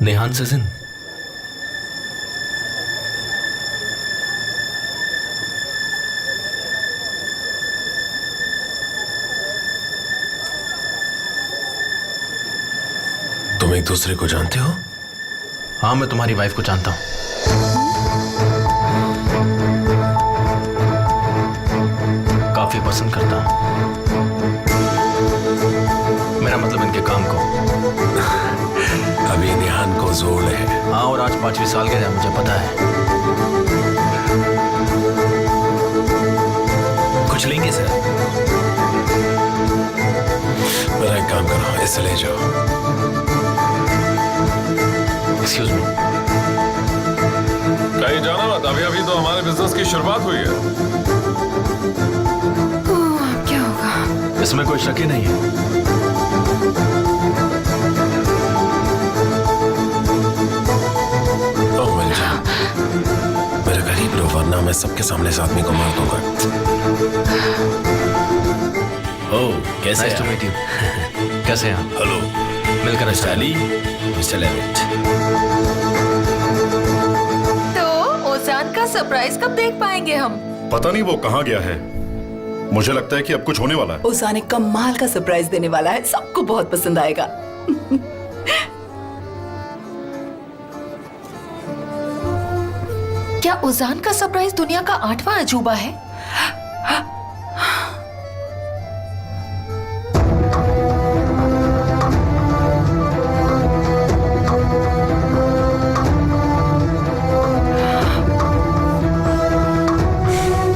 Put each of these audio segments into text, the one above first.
नेहान सिजिन, तुम एक दूसरे को जानते हो? हाँ, मैं तुम्हारी वाइफ को जानता हूँ। काफी पसंद करता हूँ। मेरा मतलब इनके काम को। अभी नेहान को जोड़ है। हाँ, और आज 5वीं सालगिरह है, मुझे पता है। कुछ लेंगे सर? मेरा एक काम करो, इसे ले जाओ। Excuse me. कहीं जाना मत, अभी अभी तो हमारे बिजनेस की शुरुआत हुई है। क्या होगा? इसमें कोई शक ही नहीं है। ओह मिल जा, मेरे करीब लो वरना मैं सबके सामने इस आदमी को मार दूंगा। ओह, कैसे Nice to meet you. कैसे हैं? हेलो मिलकर अच्छा अली, मिस्टर लेविट। तो ओजान का सरप्राइज कब देख पाएंगे हम? पता नहीं वो कहाँ गया है। मुझे लगता है कि अब कुछ होने वाला है। ओजान एक कमाल का सरप्राइज देने वाला है, सबको बहुत पसंद आएगा। क्या ओजान का सरप्राइज दुनिया का 8वां अजूबा है?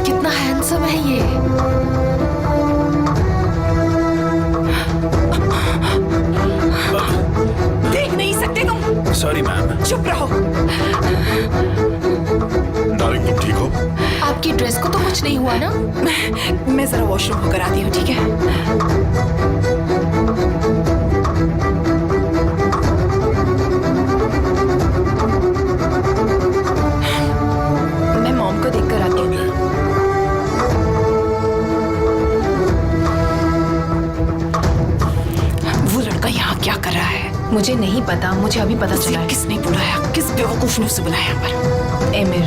कितना हैंडसम है ये। देख नहीं सकते तुम? Sorry ma'am. चुप रहो। डार्लिंग तुम ठीक हो? आपकी ड्रेस को तो कुछ नहीं हुआ ना? मैं जरा वॉशरूम होकर आती हूँ, ठीक है? मैं मॉम को देखकर आती हूँ। वो लड़का यहाँ क्या कर रहा है? मुझे नहीं पता, मुझे अभी पता उसे चला है। किसने बुलाया? किस बेवकूफ ने उसे बुलाया यहाँ पर? एमिर।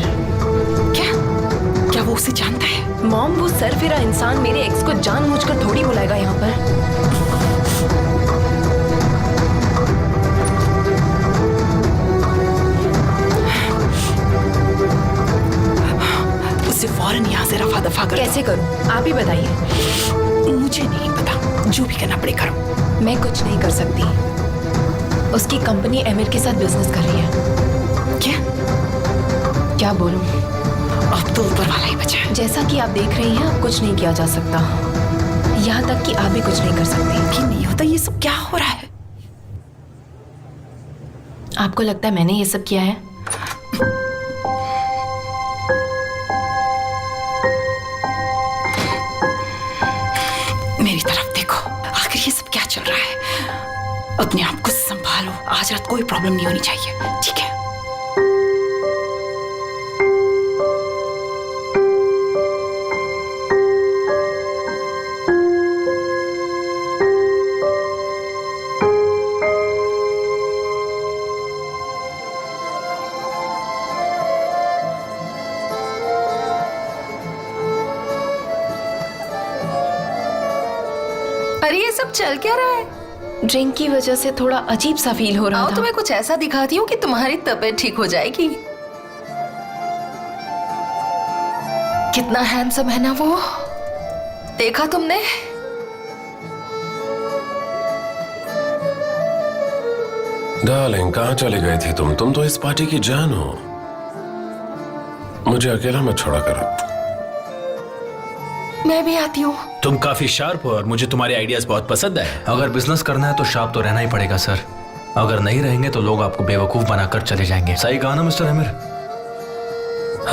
क्या? क्या वो उसे जानता है? मॉम, वो सरफिरा इंसान मेरे एक्स को जानबूझकर थोड़ी बुलाएगा यहाँ पर। उसे फौरन यहाँ से रफा दफा कर। कैसे करूँ? आप ही बताइए। मुझे नहीं पता, जो भी करना पड़े करो। मैं कुछ नहीं कर सकती। उसकी कंपनी एमिर के साथ बिजनेस कर रही है। क्या बोलूं? अब तो ऊपर वाला ही बचा है। जैसा कि आप देख रही हैं, अब कुछ नहीं किया जा सकता। यहाँ तक कि आप भी कुछ नहीं कर सकती। कि नहीं होता, ये सब क्या हो रहा है? आपको लगता है मैंने ये सब किया है? मेरी तरफ देखो, आखिर ये सब क्या चल रहा है? अपने आप को संभालो, आज रात कोई प्रॉब्लम नहीं होनी चाहिए, ठीक है? अरे ये सब चल क्या रहा है? ड्रिंक की वजह से थोड़ा अजीब सा फील हो रहा था। तुम्हें कुछ ऐसा दिखाती हूँ कि तुम्हारी तबीयत ठीक हो जाएगी। कितना हैंडसम है ना वो, देखा तुमने? डार्लिंग कहाँ चले गए थे तुम? तुम तो इस पार्टी की जान हो। मुझे अकेला मत छोड़ा करो। मैं भी आती हूँ। तुम काफी शार्प हो और मुझे तुम्हारे आइडियाज बहुत पसंद आए। अगर बिजनेस करना है तो शार्प तो रहना ही पड़ेगा सर। अगर नहीं रहेंगे तो लोग आपको बेवकूफ बनाकर चले जाएंगे। सही कहा ना मिस्टर एमिर?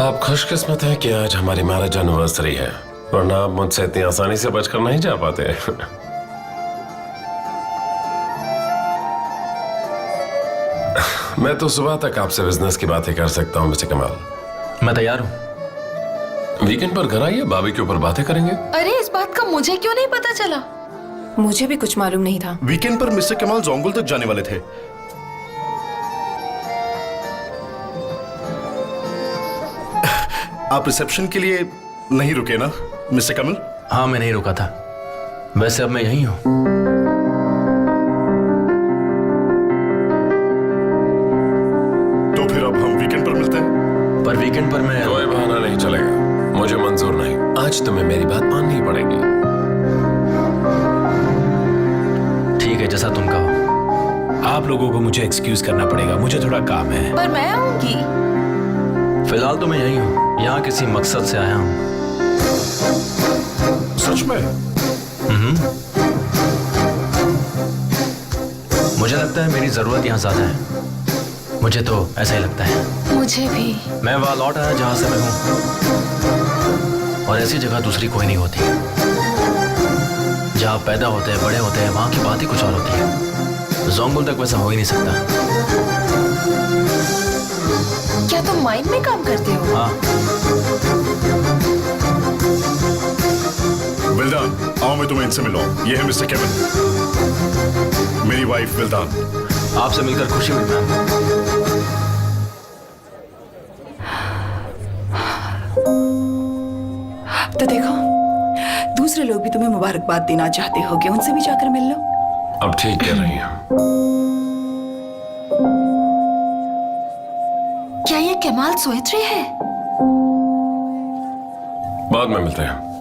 आप खुशकिस्मत हैं कि आज हमारी मैरिज एनिवर्सरी है, वरना आप मुझसे इतनी आसानी से बचकर नहीं जा पाते। मैं तो सुबह तक आपसे बिजनेस की बातें कर सकता हूँ मिस्टर कमाल। मैं तैयार हूँ। वीकेंड पर घर आइए, बाबी के ऊपर बातें करेंगे। अरे इस बात का मुझे क्यों नहीं पता चला? मुझे भी कुछ मालूम नहीं था। वीकेंड पर मिस्टर कमाल जोंगल तक जाने वाले थे। आप रिसेप्शन के लिए नहीं रुके ना मिस्टर कमल? हाँ, मैं नहीं रुका था। वैसे अब मैं यहीं हूँ। तो फिर अब हम वीकेंड पर मिलते हैं। पर वीकेंड पर मैं कोई बहाना नहीं चलेगा, मुझे मंजूर नहीं। आज तुम्हें मेरी बात माननी पड़ेगी। ठीक है, जैसा तुम कहो। आप लोगों को मुझे एक्सक्यूज करना पड़ेगा, मुझे थोड़ा काम है। पर मैं आऊंगी। फिलहाल तो मैं यहीं हूँ, यहाँ किसी मकसद से आया हूँ। सच में? मुझे लगता है मेरी जरूरत यहाँ ज्यादा है। मुझे तो ऐसा ही लगता है। मुझे भी। मैं वहां लौट आया जहां से मैं हूँ, और ऐसी जगह दूसरी कोई नहीं होती। जहाँ पैदा होते हैं, बड़े होते हैं, वहां की बात ही कुछ और होती है। जोंगुल तक वैसा हो ही नहीं सकता। क्या तुम माइंड में काम करते हो? हाँ। विल्दान, आओ मैं तुम्हें इनसे मिलवाऊं। ये है मिस्टर केविन, मेरी वाइफ विल्दान। आपसे मिलकर खुशी हुई मैम। तो देखो, दूसरे लोग भी तुम्हें मुबारकबाद देना चाहते होगे, उनसे भी जाकर मिल लो। अब ठीक कह रही हो। क्या ये कमाल सोएत्री है? बाद में मिलते हैं।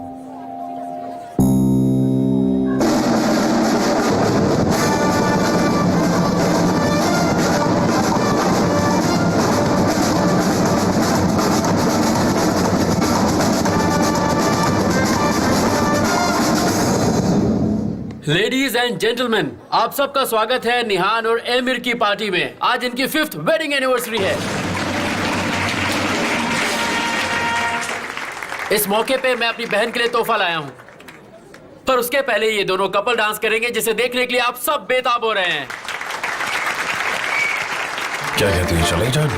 लेडीज एंड जेंटलमैन, आप सबका स्वागत है निहान और एमिर की पार्टी में। आज इनकी 5th वेडिंग एनिवर्सरी है। इस मौके पे मैं अपनी बहन के लिए तोहफा लाया हूं, पर उसके पहले ये दोनों कपल डांस करेंगे, जिसे देखने के लिए आप सब बेताब हो रहे हैं। क्या कहती है, चले जान?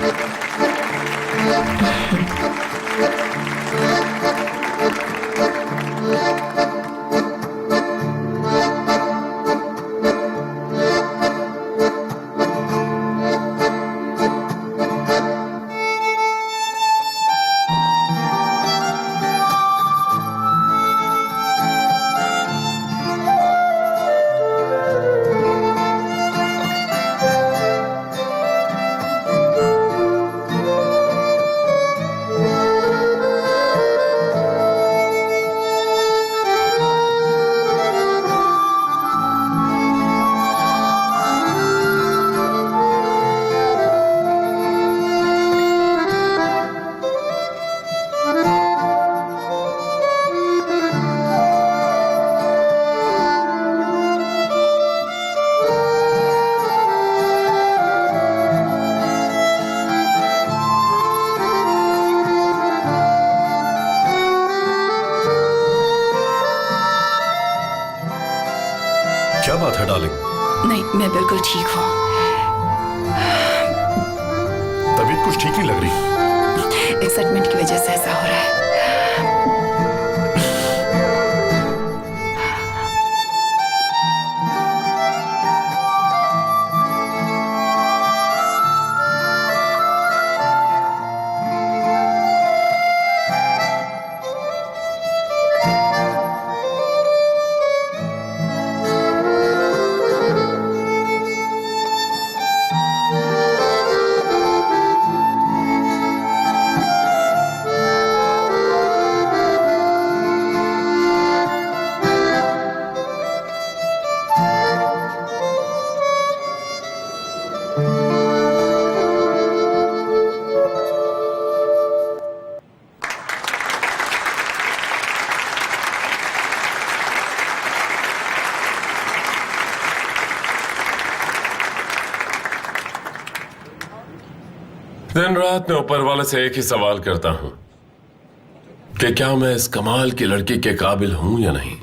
क्या बात है डार्लिंग? नहीं, मैं बिल्कुल ठीक हूँ। तबीयत कुछ ठीक नहीं लग रही। एक्साइटमेंट की वजह से ऐसा हो रहा है। दिन रात मैं ऊपर वाले से एक ही सवाल करता हूं कि क्या मैं इस कमाल की लड़की के काबिल हूं या नहीं।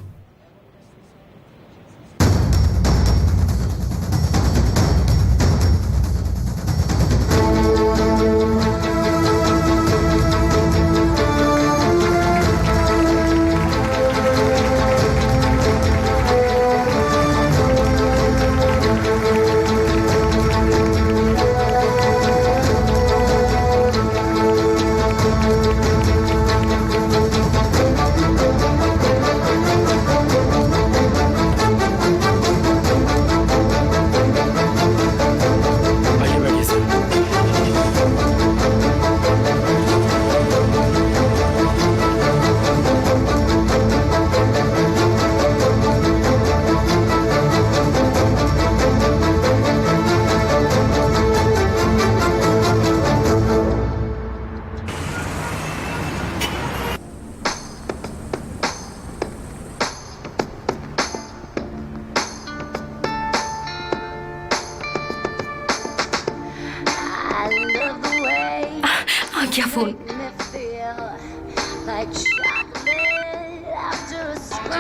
गया फोन।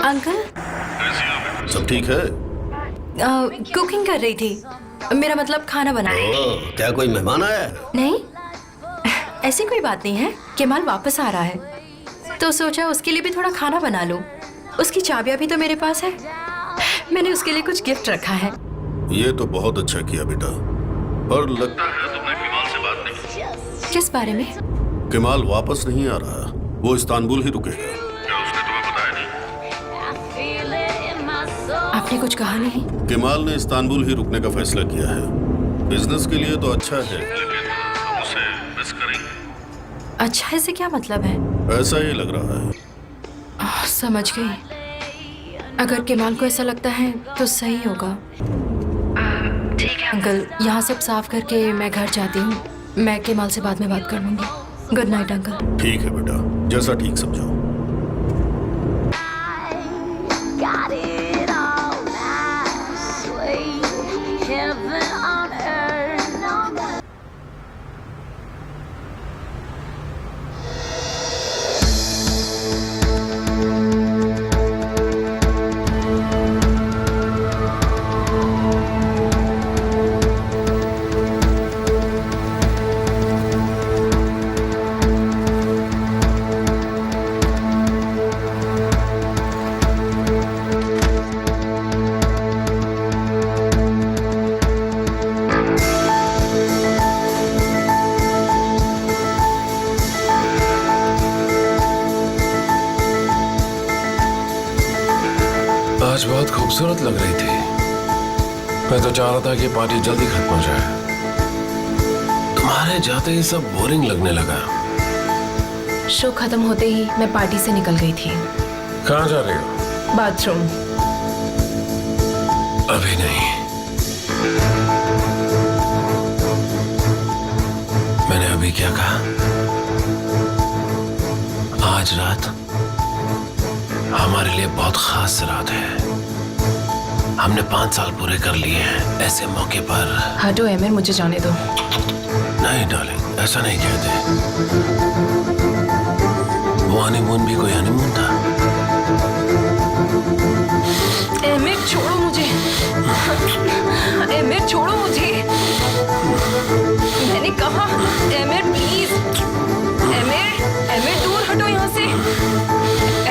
अंकल सब ठीक है? कुकिंग कर रही थी, मेरा मतलब खाना बना। क्या कोई मेहमान आया है? नहीं, ऐसी कोई बात नहीं है। केमाल वापस आ रहा है तो सोचा उसके लिए भी थोड़ा खाना बना लूं। उसकी चाबियां भी तो मेरे पास है, मैंने उसके लिए कुछ गिफ्ट रखा है। ये तो बहुत अच्छा किया बेटा, पर लगता है तुमने केमाल से बात नहीं की। किस बारे में? केमाल वापस नहीं आ रहा, वो इस्तांबुल ही रुकेगा। क्या उसने तुम्हें बताया नहीं? आपने कुछ कहा नहीं? केमाल ने इस्तांबुल ही रुकने का फैसला किया है। बिजनेस के लिए तो अच्छा है, लेकिन हम उसे मिस करेंगे। अच्छा, इससे क्या मतलब है? ऐसा ही लग रहा है। समझ गई। अगर केमाल को ऐसा लगता है तो सही होगा। ठीक है अंकल, यहाँ सब साफ करके मैं घर जाती हूँ। मैं केमाल से बाद में बात कर लूंगी। Good night uncle. ठीक है बेटा, जैसा ठीक समझो। आज बहुत खूबसूरत लग रही थी। मैं तो चाह रहा था कि पार्टी जल्दी खत्म हो जाए। तुम्हारे जाते ही सब बोरिंग लगने लगा। शो खत्म होते ही मैं पार्टी से निकल गई थी। कहाँ जा रही हो? बाथरूम। अभी नहीं, मैंने अभी क्या कहा? आज रात हमारे लिए बहुत खास रात है। हमने 5 साल पूरे कर लिए हैं। ऐसे मौके पर हटो एमिर, मुझे जाने दो। नहीं डार्लिंग, ऐसा नहीं कहते। वो हनीमून भी कोई हनीमून था। एमिर छोड़ो मुझे। एमिर छोड़ो मुझे, मैंने कहा। Emir please. एमिर, एमिर दूर हटो यहाँ से।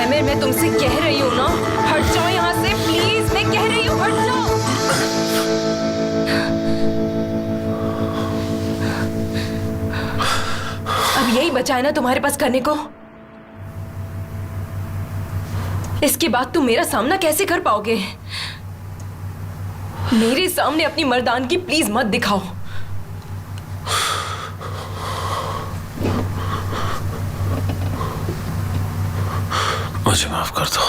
एमिर मैं तुमसे कह रही हूँ ना, हट जाओ यहाँ से प्लीज। मैं कह रही हूँ हट जाओ। अब यही बचा है ना तुम्हारे पास करने को? इसके बाद तुम मेरा सामना कैसे कर पाओगे? मेरे सामने अपनी मर्दानगी प्लीज मत दिखाओ। मुझे माफ कर दो।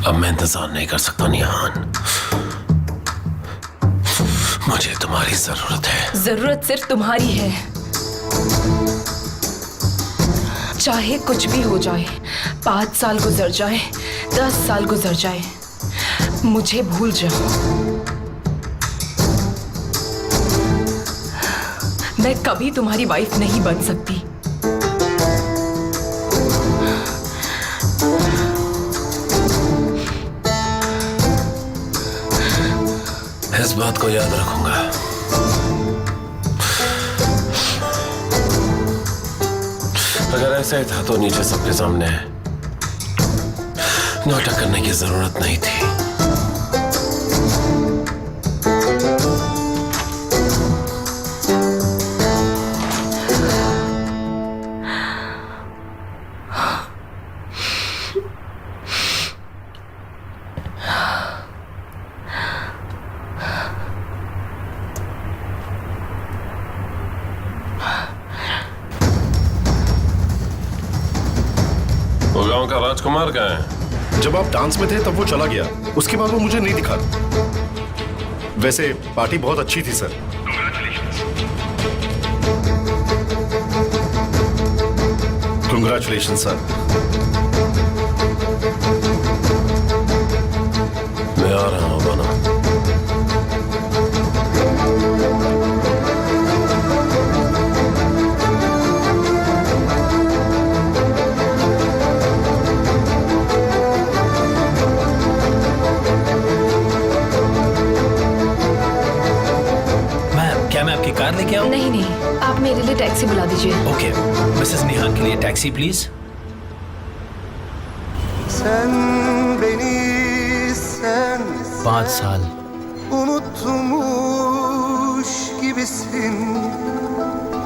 अब मैं इंतजार नहीं कर सकता निहान। मुझे तुम्हारी जरूरत है। जरूरत सिर्फ तुम्हारी है। चाहे कुछ भी हो जाए, 5 साल गुजर जाए, 10 साल गुजर जाए, मुझे भूल जाओ। मैं कभी तुम्हारी वाइफ नहीं बन सकती। इस बात को याद रखूंगा। अगर ऐसा ही था तो नीचे सबके सामने नाटक करने की जरूरत नहीं थी। वो गांव का राजकुमार कहाँ है? जब आप डांस में थे तब वो चला गया, उसके बाद वो मुझे नहीं दिखा। वैसे पार्टी बहुत अच्छी थी सर। Congratulation sir. मैं आ रहा हूँ बना। 「कार लेके आओ? नहीं नहीं, आप मेरे लिए टैक्सी बुला दीजिए। ओके, मिसेस निहान के लिए taxi please. Sen beni sen 5 साल unutmuş gibisin.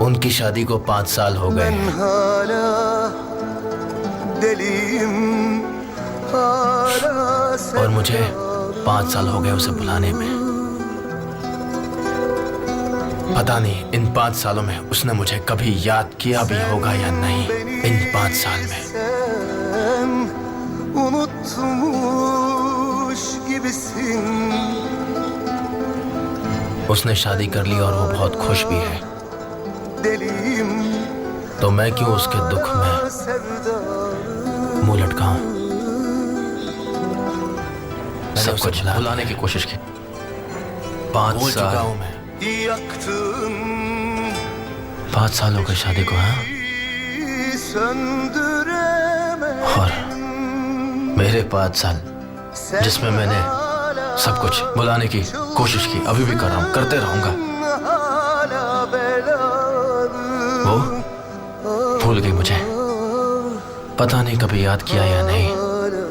उनकी शादी को 5 साल हो गए Ben हैं। hala deliyim. Hala और मुझे 5 साल हो गए उसे बुलाने में। पता नहीं इन 5 सालों में उसने मुझे कभी याद किया भी होगा या नहीं। इन 5 साल में sen unutmuş gibisin. उसने शादी कर ली और वो बहुत खुश भी है। Deliyim. तो मैं क्यों उसके दुख में मुंह लटकाऊं? सब कुछ भुलाने की कोशिश की। 5 साल हूं मैं। Yaktın 5 साल हो गए शादी को। हाँ, söndüremedim. और मेरे 5 साल जिसमें मैंने सब कुछ भुलाने की कोशिश की, अभी भी कर रहा हूँ, करते रहूंगा। Hala belalım. वो भूल गई मुझे। पता नहीं कभी याद किया या नहीं। Hala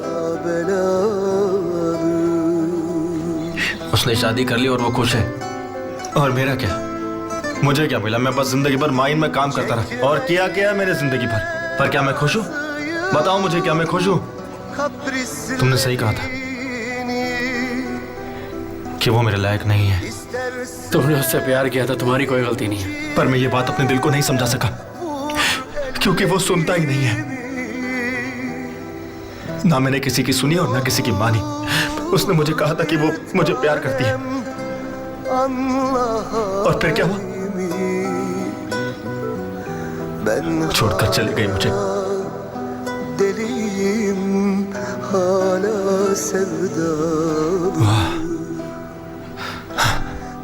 belalım. उसने शादी कर ली और वो खुश है। और मेरा क्या? मुझे क्या मिला? मैं बस जिंदगी भर माइन में काम करता रहा और किया मेरे जिंदगी भर। पर क्या मैं खुश हूँ? बताओ मुझे, क्या मैं खुश हूँ? Kaprisli तुमने सही कहा था कि वो मेरे लायक नहीं है। istersin. तुमने उससे प्यार किया था, तुम्हारी कोई गलती नहीं है। पर मैं ये बात अपने दिल को नहीं समझा सका क्योंकि वो सुनता ही नहीं है। ना मैंने किसी की सुनी और ना किसी की मानी। उसने मुझे कहा था कि वो मुझे प्यार करती है और फिर क्या हुआ? Ben छोड़कर चली गई मुझे। deliyim. Hala sevdalım.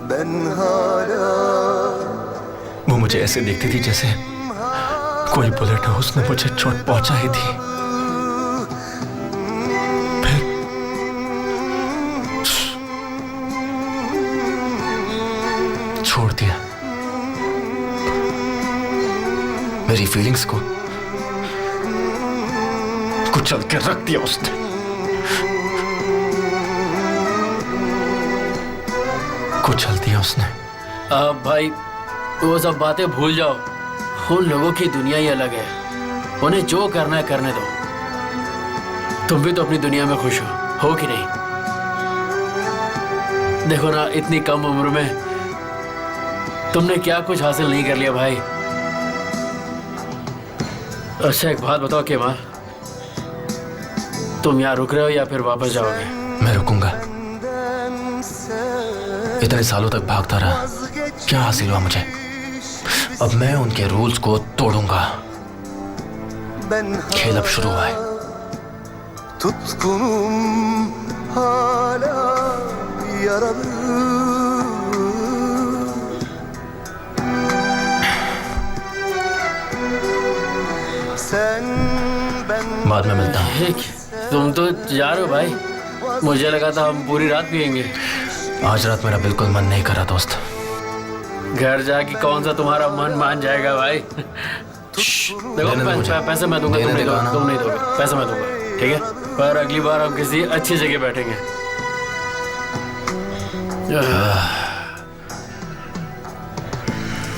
Ben hala वो मुझे ऐसे देखती थी जैसे कोई बुलेट हो, उसने मुझे चोट पहुंचाई थी। फिर छोड़ दिया। मेरी फीलिंग्स को कुचल के रख दिया उसने। कुचल दिया उसने। अब भाई वो सब बातें भूल जाओ। उन लोगों की दुनिया ही अलग है। उन्हें जो करना है करने दो। तुम भी तो अपनी दुनिया में खुश हो कि नहीं? देखो ना, इतनी कम उम्र में तुमने क्या कुछ हासिल नहीं कर लिया भाई। अच्छा एक बात बताओ केमाल, तुम यहाँ रुक रहे हो या फिर वापस जाओगे? मैं रुकूंगा। इतने सालों तक भागता रहा, क्या हासिल हुआ मुझे? अब मैं उनके रूल्स को तोड़ूंगा। खेल अब शुरू हुआ है। tutkunum hala yaralı. Sen ben बाद में मिलता हूँ। ठीक, तुम तो जा रहे हो भाई। मुझे लगा था हम पूरी रात पियेंगे। आज रात मेरा बिल्कुल मन नहीं कर रहा दोस्त। घर जाके कौन सा तुम्हारा मन मान जाएगा भाई। देखो देने दो मुझे। पैसे मैं दूंगा, देने तुम नहीं दे दोगे, गाना। तुम नहीं दोगे। पैसे मैं दूंगा, ठीक है? पर अगली बार हम किसी अच्छी जगह बैठेंगे।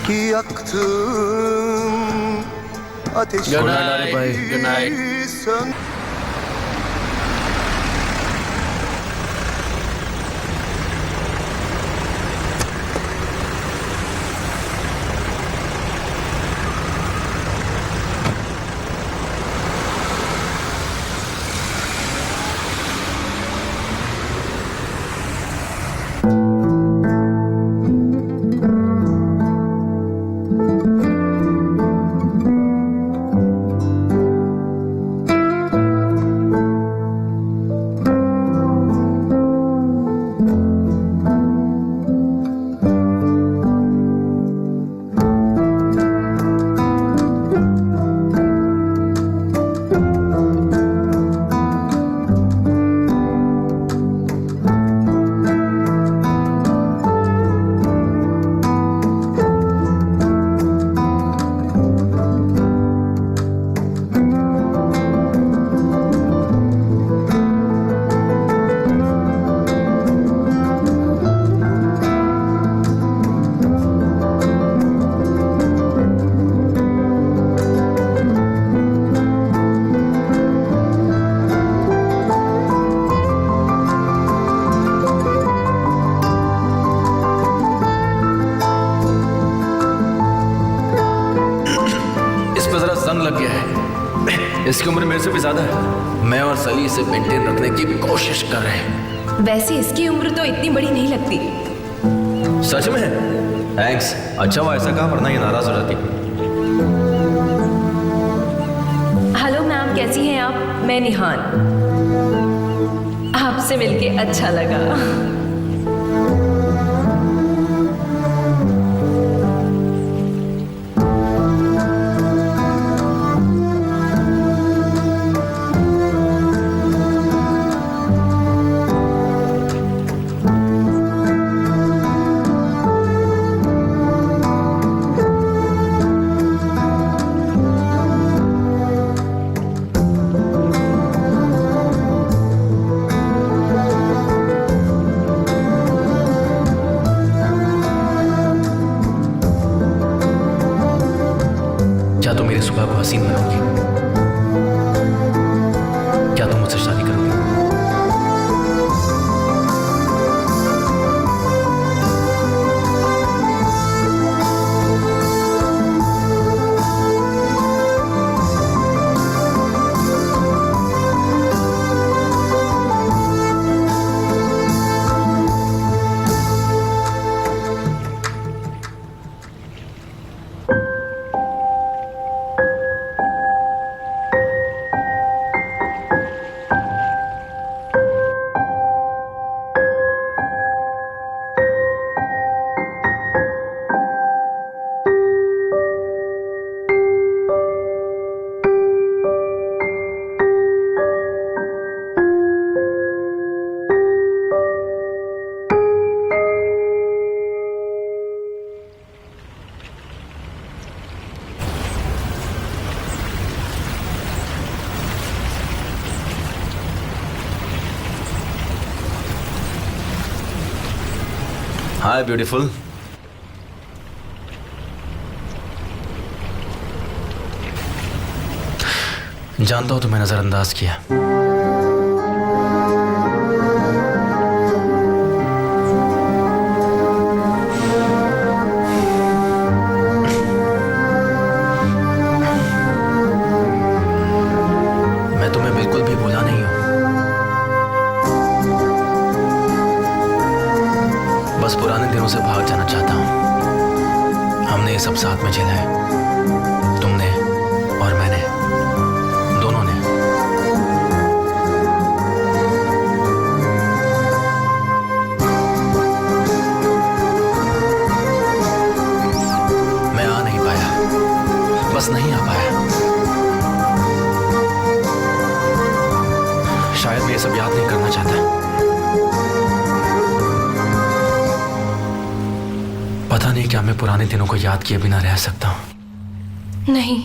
ki yaktın ateşi Good night, good night. sön. इसकी उम्र मेरे से भी ज्यादा है। मैं और सली इसे मेंटेन रखने की कोशिश कर रहे हैं। वैसे इसकी उम्र तो इतनी बड़ी नहीं लगती। सच में? थैंक्स। अच्छा हुआ ऐसा कहा, वरना ये नाराज हो जाती। हेलो मैम, कैसी हैं आप? मैं निहान। आपसे मिलके अच्छा लगा। क्या तुम मेरी सुबह को हसीन बनोगी? क्या तुम मुझसे शादी करोगी? हाय ब्यूटीफुल। जानता हूं तुम्हें नजरअंदाज किया, मैं तुम्हें बिल्कुल भी भूला नहीं हूं। बस पुराने दिनों से भाग जाना चाहता हूं। हमने ये सब साथ में झेला है, तुमने और मैंने, दोनों ने। मैं आ नहीं पाया, बस नहीं आ पाया। शायद मैं ये सब याद नहीं करना चाहता। पता नहीं क्या मैं पुराने दिनों को याद किए बिना रह सकता हूं। नहीं,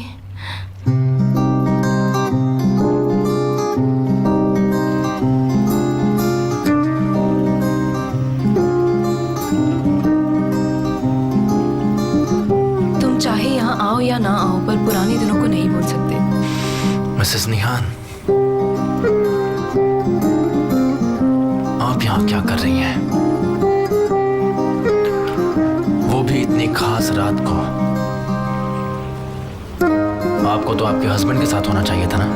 तुम चाहे यहाँ आओ या ना आओ, पर पुराने दिनों को नहीं भूल सकते। मिसेस निहान, आप यहाँ क्या कर रही हैं? वो भी इतनी खास रात को। आपको तो आपके हस्बैंड के साथ होना चाहिए था ना।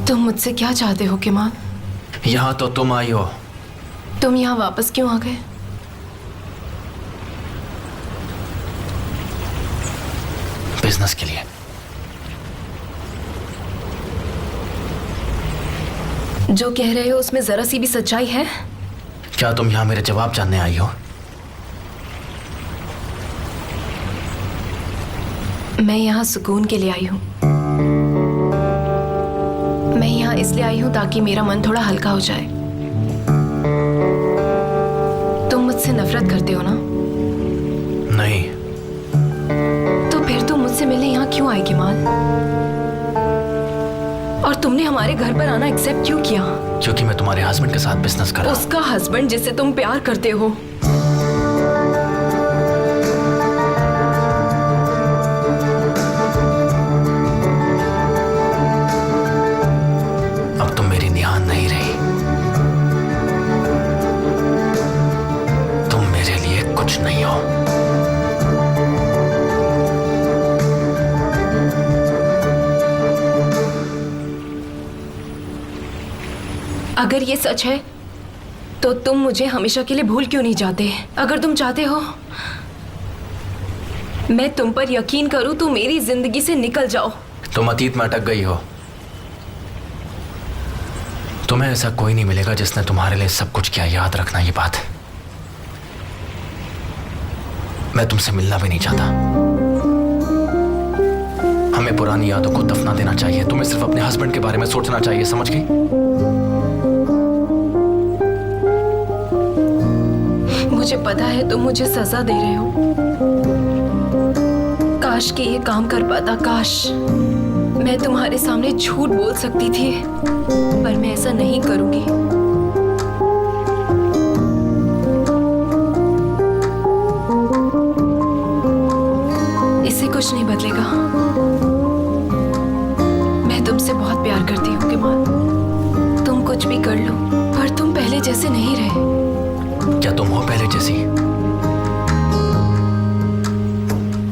तुम मुझसे क्या चाहते हो केमाल? यहाँ तो तुम आई हो। तुम यहाँ वापस क्यों आ गए? बिजनेस के लिए। जो कह रहे हो उसमें जरा सी भी सच्चाई है? क्या तुम यहाँ मेरे जवाब जानने आई हो? मैं यहाँ सुकून के लिए आई हूँ। मैं यहाँ इसलिए आई हूँ ताकि मेरा मन थोड़ा हल्का हो जाए। तुम मुझसे नफरत करते हो ना? नहीं। तो फिर तुम मुझसे मिलने यहाँ क्यों आए केमाल? और तुमने हमारे घर पर आना एक्सेप्ट क्यों किया? क्योंकि मैं तुम्हारे हस्बैंड के साथ बिजनेस कर रहा हूं। उसका हस्बैंड जिससे तुम प्यार करते हो। अब तुम मेरी निहान नहीं रही। अगर ये सच है तो तुम मुझे हमेशा के लिए भूल क्यों नहीं जाते? अगर तुम चाहते हो मैं तुम पर यकीन करूं तो मेरी जिंदगी से निकल जाओ। तुम अतीत में अटक गई हो। तुम्हें ऐसा कोई नहीं मिलेगा जिसने तुम्हारे लिए सब कुछ किया, याद रखना ये बात। मैं तुमसे मिलना भी नहीं चाहता। हमें पुरानी यादों को दफना देना चाहिए। तुम्हें सिर्फ अपने हस्बैंड के बारे में सोचना चाहिए, समझ गई? मुझे पता है तुम मुझे सजा दे रहे हो। काश कि ये काम कर पाता, काश मैं तुम्हारे सामने झूठ बोल सकती थी, पर मैं ऐसा नहीं करूंगी। इससे कुछ नहीं बदलेगा। मैं तुमसे बहुत प्यार करती हूँ केमाल। तुम कुछ भी कर लो, पर तुम पहले जैसे नहीं रहे। क्या तुम हो पहले जैसी?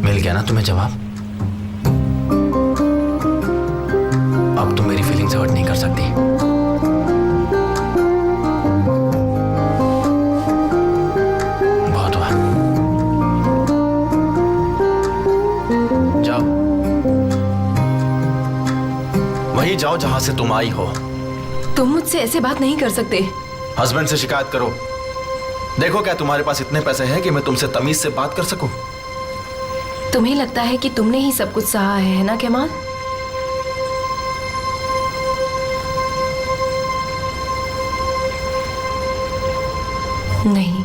मिल गया ना तुम्हें जवाब? अब तुम मेरी फीलिंग्स हर्ट नहीं कर सकती। बहुत हुआ। जाओ, वहीं जाओ जहां से तुम आई हो। तुम मुझसे ऐसे बात नहीं कर सकते। हस्बैंड से शिकायत करो। देखो क्या तुम्हारे पास इतने पैसे हैं कि मैं तुमसे तमीज से बात कर सकूं? तुम्हें लगता है कि तुमने ही सब कुछ सहा है ना केमाल? नहीं।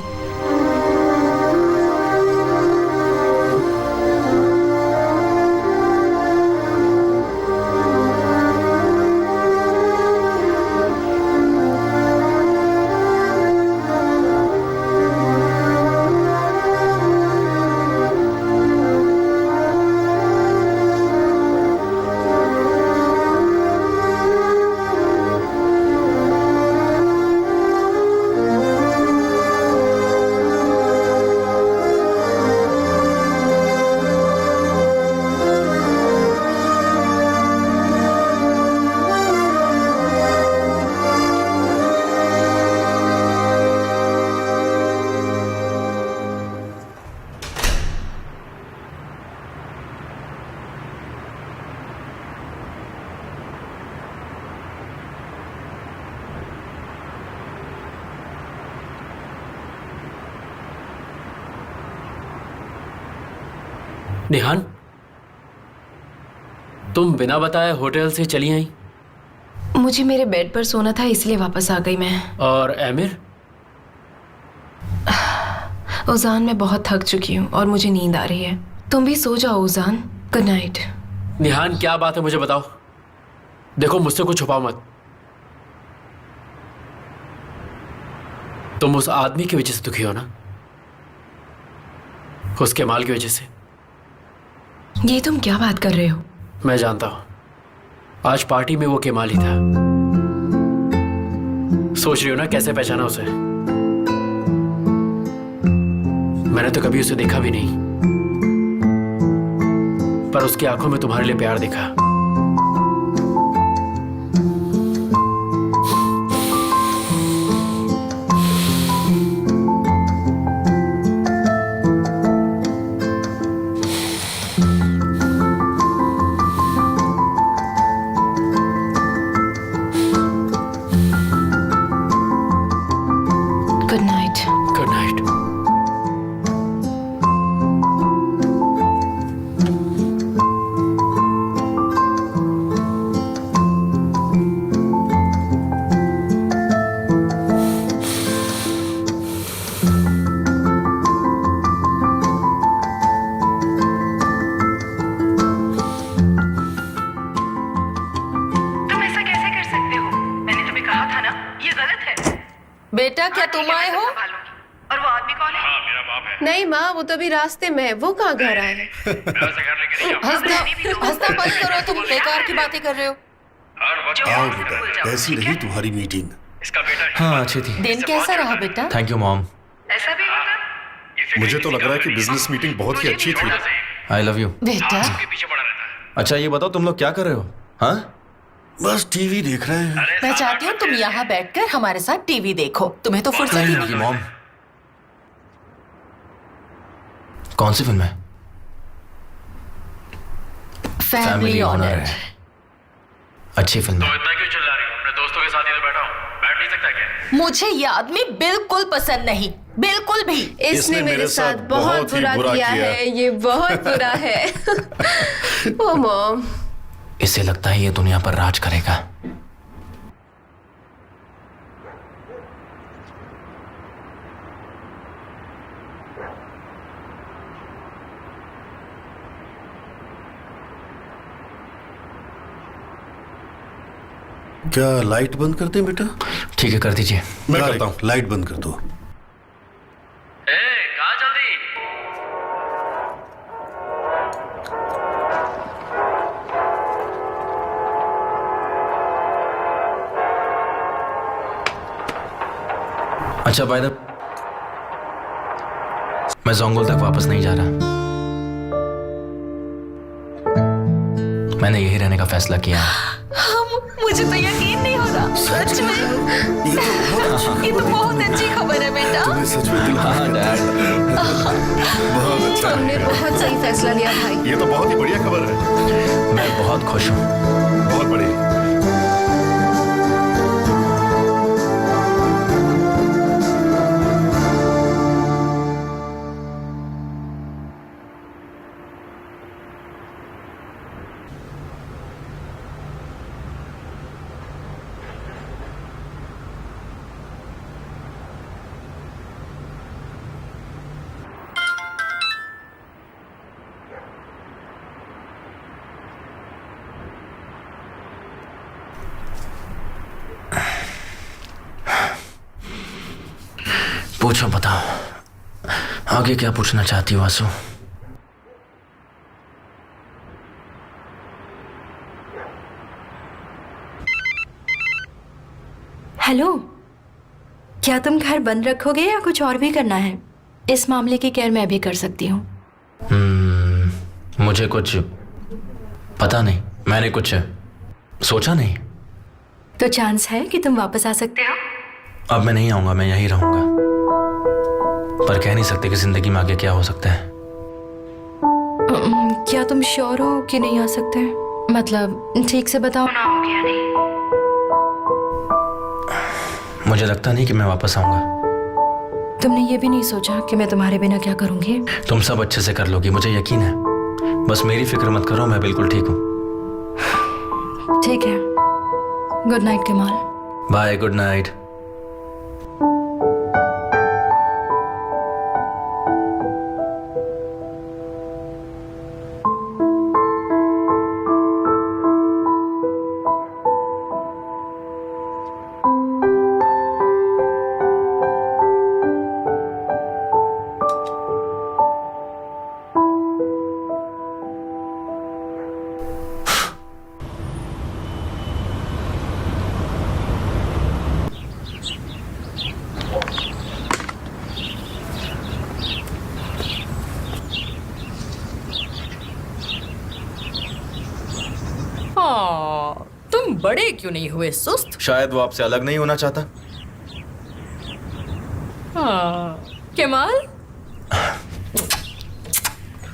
निहान, तुम बिना बताए होटल से चली आई? मुझे मेरे बेड पर सोना था इसलिए वापस आ गई मैं। और एमिर? उजान, मैं बहुत थक चुकी हूँ और मुझे नींद आ रही है। तुम भी सो जाओ उजान। Good night. निहान, क्या बात है मुझे बताओ। देखो, मुझसे कुछ छुपाओ मत। तुम उस आदमी की वजह से दुखी हो ना? उसके माल की वजह से। ये तुम क्या बात कर रहे हो? मैं जानता हूं, आज पार्टी में वो केमाल ही था। सोच रही हो ना कैसे पहचाना उसे? मैंने तो कभी उसे देखा भी नहीं, पर उसकी आंखों में तुम्हारे लिए प्यार दिखा। Good night. Good night. बेटा, क्या तुम आए हो? और वो आदमी कौन है? हाँ, मेरा बाप है। नहीं माँ, वो तो अभी रास्ते में है। वो कहाँ घर आया है? हंसना बंद करो, तुम बेकार की बातें कर रहे हो। आओ बेटा, कैसी रही तुम्हारी मीटिंग? हाँ, अच्छी थी। दिन कैसा रहा बेटा? Thank you mom. ऐसा भी होता? मुझे तो लग रहा है कि बिजनेस मीटिंग बहुत ही अच्छी थी। I love you. बेटा, अच्छा ये बताओ तुम लोग क्या कर रहे हो? हाँ, बस टीवी देख रहे हैं। मैं चाहती हूँ तुम यहाँ बैठकर हमारे साथ टीवी देखो। तुम्हें तो फुर्सत ही नहीं। मॉम, कौन सी फिल्म है? फैमिली ऑनर है। अच्छी फिल्म है। इतना क्यों चिल्ला रही हो? अपने दोस्तों के साथ ही तो बैठा हूँ, बैठ नहीं सकता क्या? मुझे ये आदमी बिल्कुल पसंद नहीं, बिल्कुल भी। इसने मेरे साथ बहुत बुरा किया है। ये बहुत बुरा है। ओ मॉम, इसे लगता है ये दुनिया पर राज करेगा। क्या लाइट बंद करते हैं बेटा? ठीक है, कर दीजिए। मैं करता हूँ। लाइट बंद कर दो। कहाँ जल्दी? अच्छा भाई, मैं जोंगल तक वापस नहीं जा रहा। मैंने यही रहने का फैसला किया है। मुझे तो यकीन नहीं हो रहा। सच में? ये तो बहुत अच्छी खबर है बेटा। तुम्हें सच में दिल। हाँ डैड, बहुत अच्छा। तुमने बहुत सही फैसला लिया भाई। ये तो बहुत ही बढ़िया खबर है। मैं बहुत खुश हूँ। बहुत बढ़िया। पूछो, बताओ आगे क्या पूछना चाहती हो आंसू? हेलो, क्या तुम घर बंद रखोगे या कुछ और भी करना है? इस मामले की केयर मैं भी कर सकती हूँ। मुझे कुछ पता नहीं, मैंने कुछ सोचा नहीं। तो चांस है कि तुम वापस आ सकते हो? अब मैं नहीं आऊंगा, मैं यहीं रहूंगा। पर कह नहीं सकते कि जिंदगी में आगे क्या हो सकता है। क्या तुम श्योर हो कि नहीं आ सकते? मतलब ठीक से बताओ ना, हो गया नहीं? मुझे लगता नहीं कि मैं वापस आऊंगा। तुमने ये भी नहीं सोचा कि मैं तुम्हारे बिना क्या करूंगी? तुम सब अच्छे से कर लोगी, मुझे यकीन है। बस मेरी फिक्र मत करो, मैं बिल्कुल ठीक हूँ। ठीक है, good night Kamal. Bye, good night. तुम बड़े क्यों नहीं हुए सुस्त? शायद वो आपसे अलग नहीं होना चाहता। कमाल,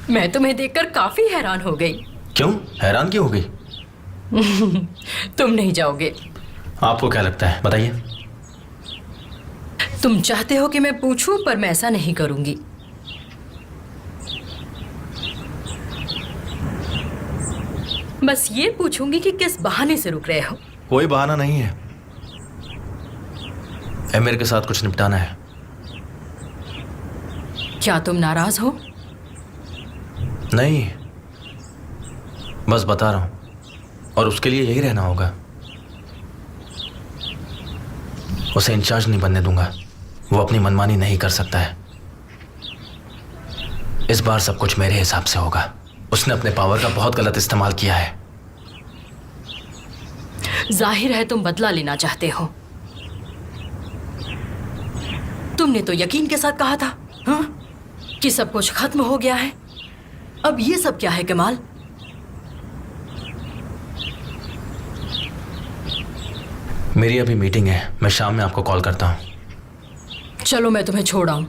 मैं तुम्हें देखकर काफी हैरान हो गई। क्यों हैरान क्यों हो गई? तुम नहीं जाओगे। आपको क्या लगता है, बताइए। तुम चाहते हो कि मैं पूछूं, पर मैं ऐसा नहीं करूंगी। बस ये पूछूंगी कि किस बहाने से रुक रहे हो। कोई बहाना नहीं है। एमिर के साथ कुछ निपटाना है। क्या तुम नाराज हो? नहीं, बस बता रहा हूं। और उसके लिए यही रहना होगा। उसे इंचार्ज नहीं बनने दूंगा। वो अपनी मनमानी नहीं कर सकता है। इस बार सब कुछ मेरे हिसाब से होगा। उसने अपने पावर का बहुत गलत इस्तेमाल किया है। जाहिर है तुम बदला लेना चाहते हो। तुमने तो यकीन के साथ कहा था, हाँ, कि सब कुछ खत्म हो गया है। अब ये सब क्या है कमाल? मेरी अभी मीटिंग है, मैं शाम में आपको कॉल करता हूँ। चलो मैं तुम्हें छोड़ आऊं।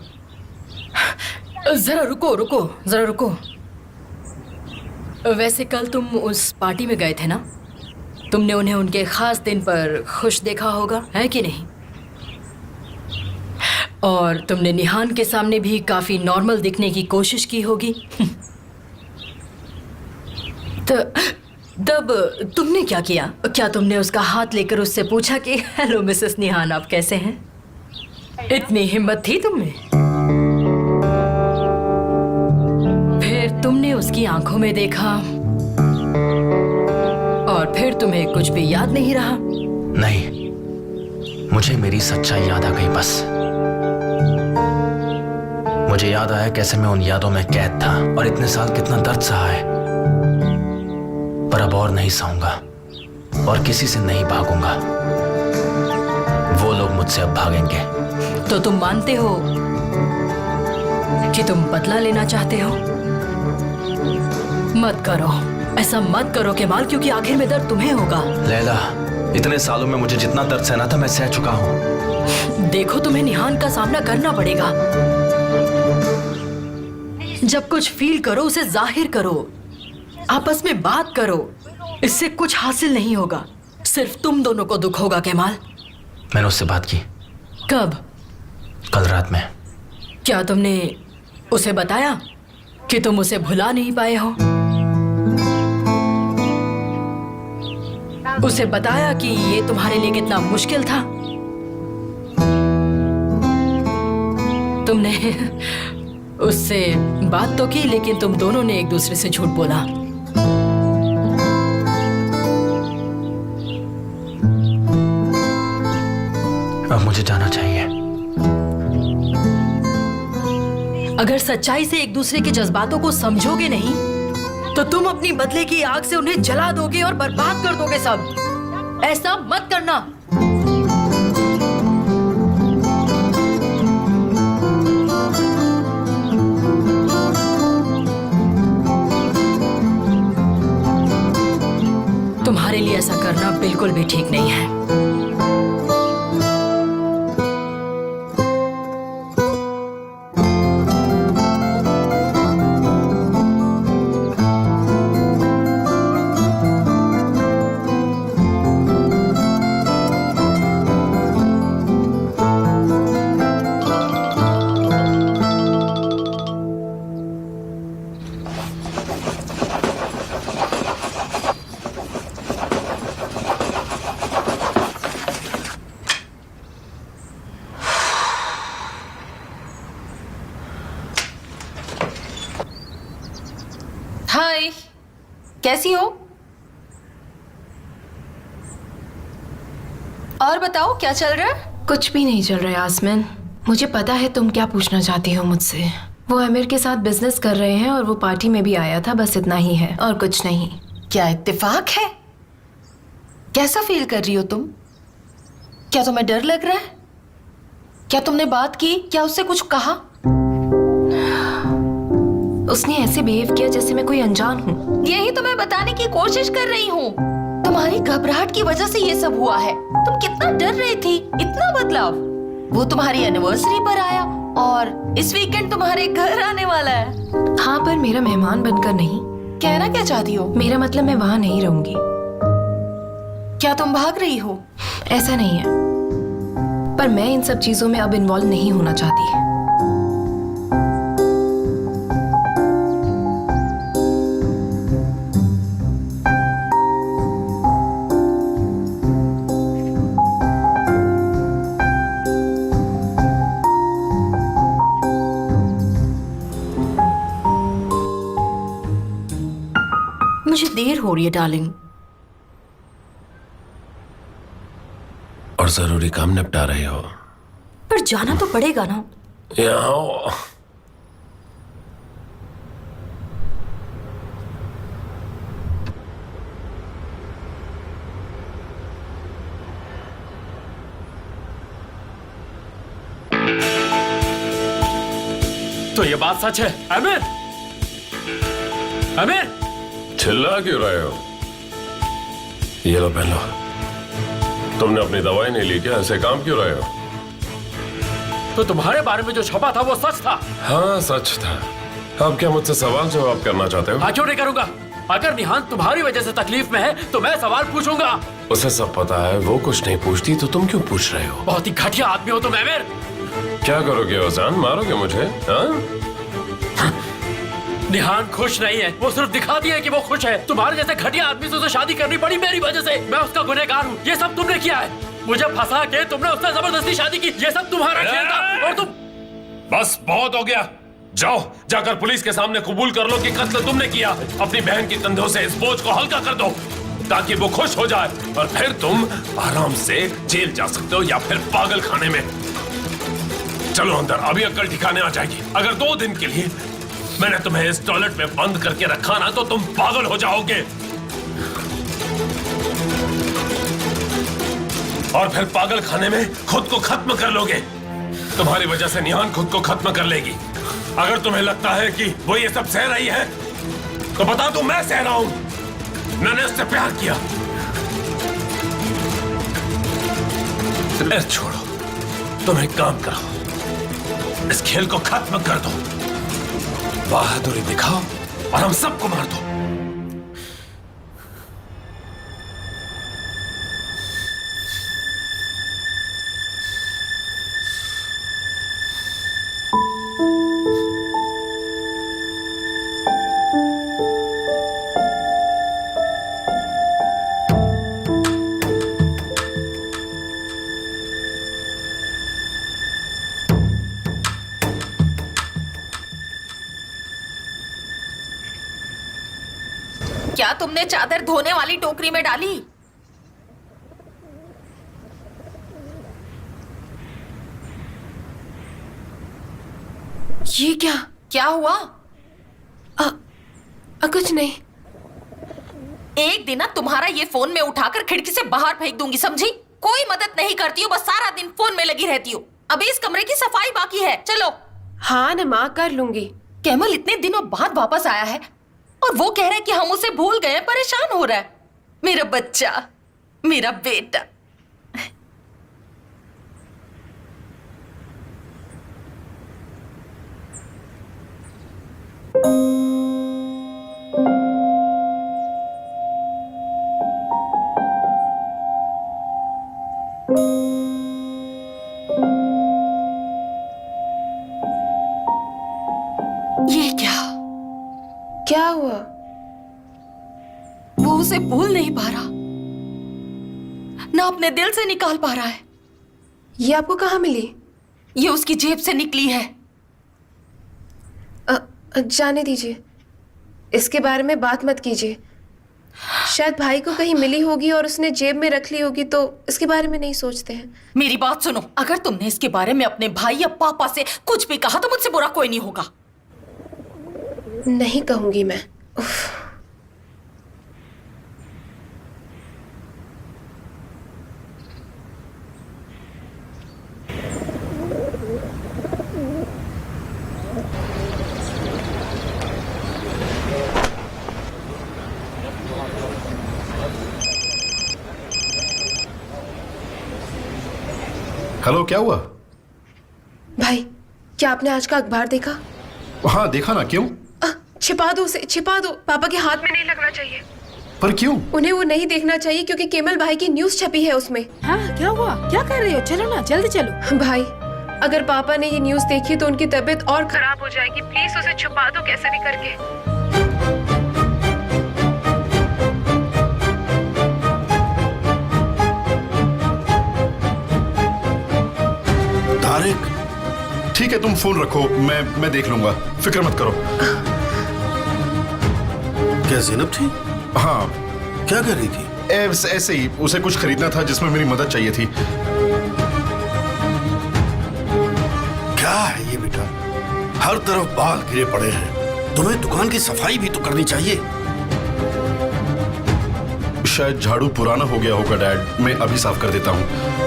जरा रुको रुको, जरा रुको। वैसे कल तुम उस पार्टी में गए थे ना? तुमने उन्हें उनके खास दिन पर खुश देखा होगा, है कि नहीं? और तुमने निहान के सामने भी काफी नॉर्मल दिखने की कोशिश की होगी। तो तब तुमने क्या किया? क्या तुमने उसका हाथ लेकर उससे पूछा कि हेलो मिसेस निहान, आप कैसे हैं? इतनी हिम्मत थी तुममें? फिर तुमने उसकी आंखों में देखा और फिर तुम्हें कुछ भी याद नहीं रहा? नहीं, मुझे मेरी सच्चाई याद आ गई बस। मुझे याद आया कैसे मैं उन यादों में कैद था और इतने साल कितना दर्द सहा है। पर अब और नहीं सहूंगा और किसी से नहीं भागूंगा। वो लोग मुझसे अब भागेंगे। तो तुम मानते हो कि तुम बदला लेना चाहते हो? मत करो, ऐसा मत करो केमाल, क्योंकि आखिर में दर्द तुम्हें होगा। लैला, इतने सालों में मुझे जितना दर्द सहना था मैं सह चुका हूँ। देखो, तुम्हें निहान का सामना करना पड़ेगा। जब कुछ फील करो उसे जाहिर करो, आपस में बात करो। इससे कुछ हासिल नहीं होगा, सिर्फ तुम दोनों को दुख होगा केमाल। मैंने उससे बात की। कब? कल रात में। क्या तुमने उसे बताया कि तुम उसे भुला नहीं पाए हो? उसे बताया कि ये तुम्हारे लिए कितना मुश्किल था? तुमने उससे बात तो की, लेकिन तुम दोनों ने एक दूसरे से झूठ बोला। अब मुझे जाना चाहिए। अगर सच्चाई से एक दूसरे के जज्बातों को समझोगे नहीं तो तुम अपनी बदले की आग से उन्हें जला दोगे और बर्बाद कर दोगे सब। ऐसा मत करना। तुम्हारे लिए ऐसा करना बिल्कुल भी ठीक नहीं है। हाय, कैसी हो? और बताओ क्या चल रहा है? कुछ भी नहीं चल रहा है यास्मीन। मुझे पता है तुम क्या पूछना चाहती हो मुझसे। वो आमिर के साथ बिजनेस कर रहे हैं और वो पार्टी में भी आया था, बस इतना ही है और कुछ नहीं। क्या इत्तेफाक है? कैसा फील कर रही हो तुम? क्या तुम्हें डर लग रहा है? क्या तुमने बात की? क्या उससे कुछ कहा? उसने ऐसे बिहेव किया जैसे मैं कोई अनजान हूँ। यही तो मैं बताने की कोशिश कर रही हूँ। तुम्हारी घबराहट की वजह से ये सब हुआ है। तुम कितना डर रही थी, इतना बदलाव। वो तुम्हारी एनिवर्सरी पर आया और इस वीकेंड तुम्हारे घर आने वाला है। हाँ, पर मेरा मेहमान बनकर नहीं। कहना क्या चाहती हो? मेरा मतलब मैं वहाँ नहीं रहूंगी। क्या तुम भाग रही हो? ऐसा नहीं है, पर मैं इन सब चीजों में अब इन्वॉल्व नहीं होना चाहती। मुझे देर हो रही है डार्लिंग। और जरूरी काम निपटा रहे हो? पर जाना तो पड़ेगा ना। यहाँ आओ। तो ये बात सच है आमिर? आमिर, चिल्ला क्यों रहे हो? ये लो पहन लो। तुमने अपनी दवाई नहीं ली क्या? ऐसे काम क्यों रहे हो? तो तुम्हारे बारे में जो छपा था वो सच था। हाँ सच था। अब क्या मुझसे सवाल जवाब करना चाहते हो? हाँ, क्यों नहीं करूंगा? अगर निहान तुम्हारी वजह से तकलीफ में है तो मैं सवाल पूछूंगा। उसे सब पता है, वो कुछ नहीं पूछती तो तुम क्यों पूछ रहे हो? बहुत ही घटिया आदमी हो तुम आमिर। क्या करोगे ओजान? मारोगे मुझे? हाँ? निहान खुश नहीं है, वो सिर्फ दिखा दिया है कि वो खुश है। तुम्हारे जैसे घटिया आदमी से उसे शादी करनी पड़ी मेरी वजह से। मैं उसका गुनहगार हूँ। ये सब तुमने किया है। मुझे फंसा के तुमने उससे जबरदस्ती शादी की। ये सब तुम्हारा खेल था। और तुम बस बहुत हो गया। जाओ, जाकर पुलिस के सामने कबूल कर लो कि कत्ल तुमने किया। अपनी बहन की कंधों से इस बोझ को हल्का कर दो ताकि वो खुश हो जाए और फिर तुम आराम से जेल जा सकते हो या फिर पागल खाने में। चलो अंदर, अभी अक्ल ठिकाने आ जाएगी। अगर 2 दिन के लिए मैंने तुम्हें इस टॉयलेट में बंद करके रखा ना तो तुम पागल हो जाओगे और फिर पागल खाने में खुद को खत्म कर लोगे। तुम्हारी वजह से निहान खुद को खत्म कर लेगी। अगर तुम्हें लगता है कि वो ये सब सह रही है तो बता दूं मैं सह रहा हूं। मैंने उससे प्यार किया। छोड़ो, तुम एक काम करो, इस खेल को खत्म कर दो, बहादुरी दिखाओ और हम सबको मार दो। क्या तुमने चादर धोने वाली टोकरी में डाली? ये क्या हुआ? कुछ नहीं। एक दिन ना तुम्हारा ये फोन में उठाकर खिड़की से बाहर फेंक दूंगी, समझी? कोई मदद नहीं करती हो, बस सारा दिन फोन में लगी रहती हो। अभी इस कमरे की सफाई बाकी है। चलो। हाँ ना माँ, कर लूंगी। कैमल इतने दिनों बाद वापस आया है और वो कह रहा है कि हम उसे भूल गए, परेशान हो रहा है। मेरा बच्चा, मेरा बेटा। ये क्या हुआ? वो उसे भूल नहीं पा रहा, ना अपने दिल से निकाल पा रहा है। ये आपको कहाँ मिली? ये उसकी जेब से निकली है। जाने दीजिए, इसके बारे में बात मत कीजिए। शायद भाई को कहीं मिली होगी और उसने जेब में रख ली होगी, तो इसके बारे में नहीं सोचते हैं। मेरी बात सुनो, अगर तुमने इसके बारे में अपने भाई या पापा से कुछ भी कहा तो मुझसे बुरा कोई नहीं होगा। नहीं कहूंगी मैं। उफ। हेलो, क्या हुआ? भाई, क्या आपने आज का अखबार देखा? हाँ देखा ना। क्यों? छिपा दो उसे, छिपा दो। पापा के हाथ में नहीं लगना चाहिए। पर क्यों? उन्हें वो नहीं देखना चाहिए क्योंकि केमल भाई की न्यूज़ छपी है उसमें। हाँ, क्या हुआ? क्या कर रही हो? चलो ना, जल्दी चलो। भाई, अगर पापा ने ये न्यूज़ देखी तो उनकी तबीयत और खराब हो जाएगी। प्लीज उसे छुपा दो कैसे भी करके। तारिक, ठीक है, तुम फोन रखो, मैं देख लूंगा, फिक्र मत करो। क्या ज़ैनब थी? हाँ। क्या कर रही थी? ऐसे ही, उसे कुछ खरीदना था जिसमें मेरी मदद चाहिए थी। क्या है ये बेटा? हर तरफ बाल गिरे पड़े हैं। तुम्हें दुकान की सफाई भी तो करनी चाहिए। शायद झाड़ू पुराना हो गया होगा डैड, मैं अभी साफ कर देता हूँ।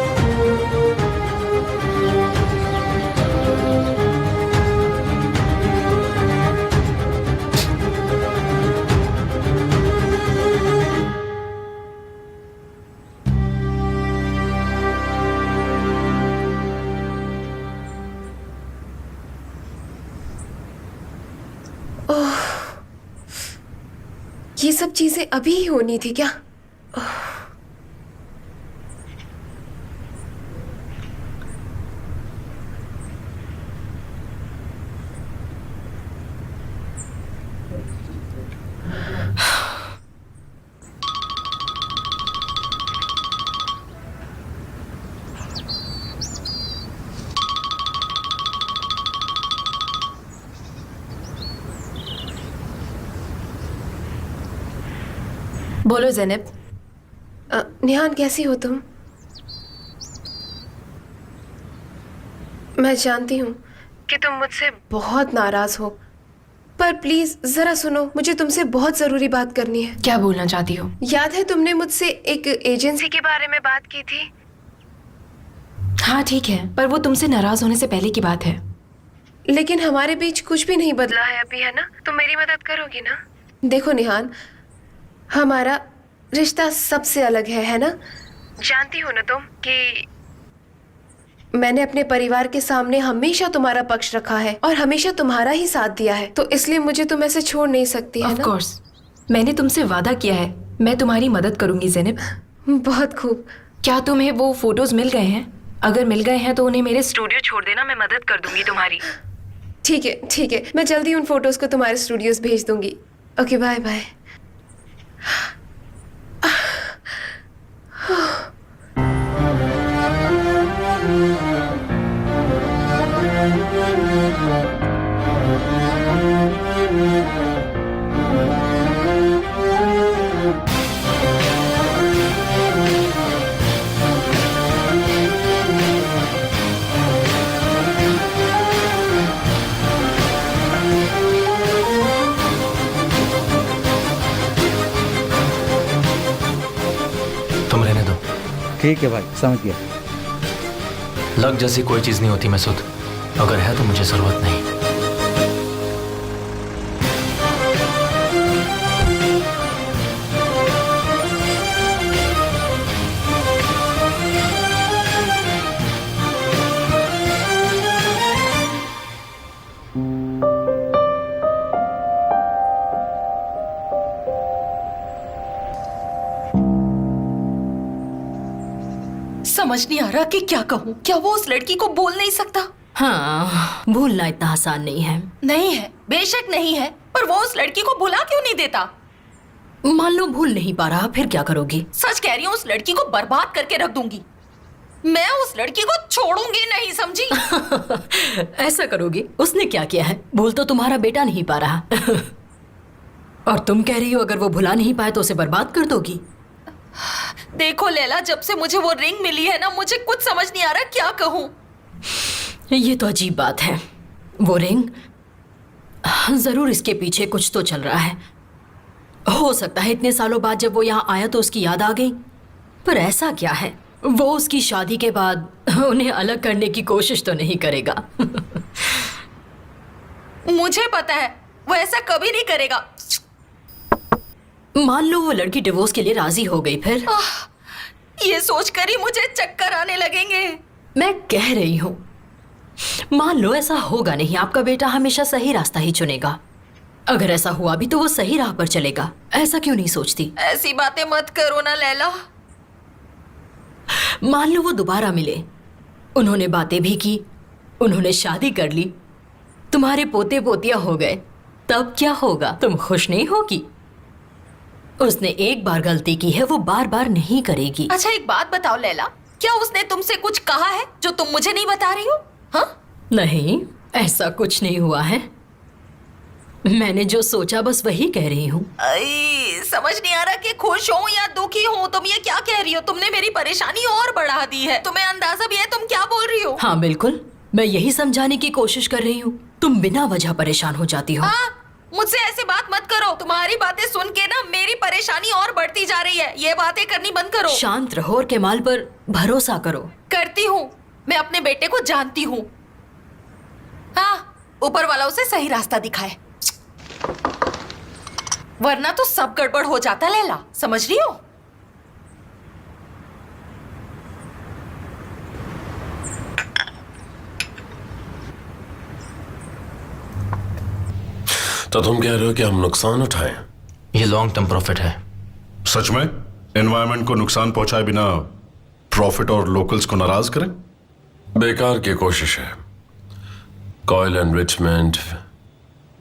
ये सब चीजें अभी ही होनी थी क्या? बोलो ज़ैनब। निहान कैसी हो तुम? मैं जानती हूँ कि तुम मुझसे बहुत नाराज हो, पर प्लीज जरा सुनो, मुझे तुमसे बहुत जरूरी बात करनी है। क्या बोलना चाहती हो? याद है तुमने मुझसे एक एजेंसी के बारे में बात की थी? हाँ ठीक है, पर वो तुमसे नाराज होने से पहले की बात है। लेकिन हमारे बीच कुछ भी नहीं बदला है अभी, है ना? तुम मेरी मदद करोगी ना? देखो निहान, हमारा रिश्ता सबसे अलग है ना? जानती हो ना तुम कि मैंने अपने परिवार के सामने हमेशा तुम्हारा पक्ष रखा है और हमेशा तुम्हारा ही साथ दिया है, तो इसलिए मुझे तुम ऐसे छोड़ नहीं सकती, है ना? ऑफ कोर्स, मैंने तुमसे वादा किया है, मैं तुम्हारी मदद करूंगी ज़ैनब। बहुत खूब। क्या तुम्हें वो फोटोज मिल गए हैं? अगर मिल गए हैं तो उन्हें मेरे स्टूडियो छोड़ देना, मैं मदद कर दूंगी तुम्हारी। ठीक है, मैं जल्दी उन फोटोज को तुम्हारे स्टूडियोज भेज दूंगी। Okay, bye bye. तुम रहने दो। ठीक है भाई, समझ गया। लग जैसी कोई चीज नहीं होती मसूद, अगर है तो मुझे जरूरत नहीं। समझ नहीं आ रहा कि क्या कहूँ। क्या वो उस लड़की को बोल नहीं सकता? हाँ, भूलना इतना आसान नहीं है। नहीं है, बेशक नहीं है, पर वो उस लड़की को भुला क्यों नहीं देता? मान लो भूल नहीं पा रहा, फिर क्या करोगी? सच कह रही हूँ, उस लड़की को बर्बाद करके रख दूंगी। मैं उस लड़की को छोड़ूंगी नहीं, समझी? ऐसा करोगी? उसने क्या किया है? भूल तो तुम्हारा बेटा नहीं पा रहा। और तुम कह रही हो अगर वो भुला नहीं पाए तो उसे बर्बाद कर दोगी? देखो लैला, जब से मुझे वो रिंग मिली है ना, मुझे कुछ समझ नहीं आ रहा क्या कहूँ। ये तो अजीब बात है। वो रिंग, जरूर इसके पीछे कुछ तो चल रहा है। हो सकता है इतने सालों बाद जब वो यहाँ आया तो उसकी याद आ गई, पर ऐसा क्या है? वो उसकी शादी के बाद उन्हें अलग करने की कोशिश तो नहीं करेगा। मुझे पता है वो ऐसा कभी नहीं करेगा। मान लो वो लड़की डिवोर्स के लिए राजी हो गई, फिर? ये सोचकर ही मुझे चक्कर आने लगेंगे। मैं कह रही हूँ, मान लो ऐसा होगा नहीं, आपका बेटा हमेशा सही रास्ता ही चुनेगा। अगर ऐसा हुआ भी तो वो सही राह पर चलेगा। ऐसा क्यों नहीं सोचती? ऐसी बातें मत करो ना लैला। मान लो वो दोबारा मिले, उन्होंने बातें भी की, उन्होंने शादी कर ली, तुम्हारे पोते पोतियां हो गए, तब क्या होगा? तुम खुश नहीं होगी? उसने एक बार गलती की है, वो बार बार नहीं करेगी। अच्छा एक बात बताओ लैला, क्या उसने तुमसे कुछ कहा है जो तुम मुझे नहीं बता रही हो? हाँ? नहीं, ऐसा कुछ नहीं हुआ है। मैंने जो सोचा बस वही कह रही हूँ। समझ नहीं आ रहा कि खुश हूँ या दुखी हूँ। तुम ये क्या कह रही हो? तुमने मेरी परेशानी और बढ़ा दी है। तुम्हें अंदाजा भी है तुम क्या बोल रही हो? हाँ बिल्कुल, मैं यही समझाने की कोशिश कर रही हूँ। तुम बिना वजह परेशान हो जाती हो। हाँ, मुझसे ऐसी बात मत करो। तुम्हारी बातें सुन के ना मेरी परेशानी और बढ़ती जा रही है। ये बातें करनी बंद करो। शांत रहो और केमाल पर भरोसा करो। करती हूँ, मैं अपने बेटे को जानती हूँ। हाँ, ऊपर वाला उसे सही रास्ता दिखाए, वरना तो सब गड़बड़ हो जाता लैला, समझ रही हो? तो तुम कह रहे हो कि हम नुकसान उठाएं? ये लॉन्ग टर्म प्रॉफिट है। सच में? एनवायरनमेंट को नुकसान पहुंचाए बिना प्रॉफिट और लोकल्स को नाराज करें? बेकार की कोशिश है। कॉयल एनरिचमेंट,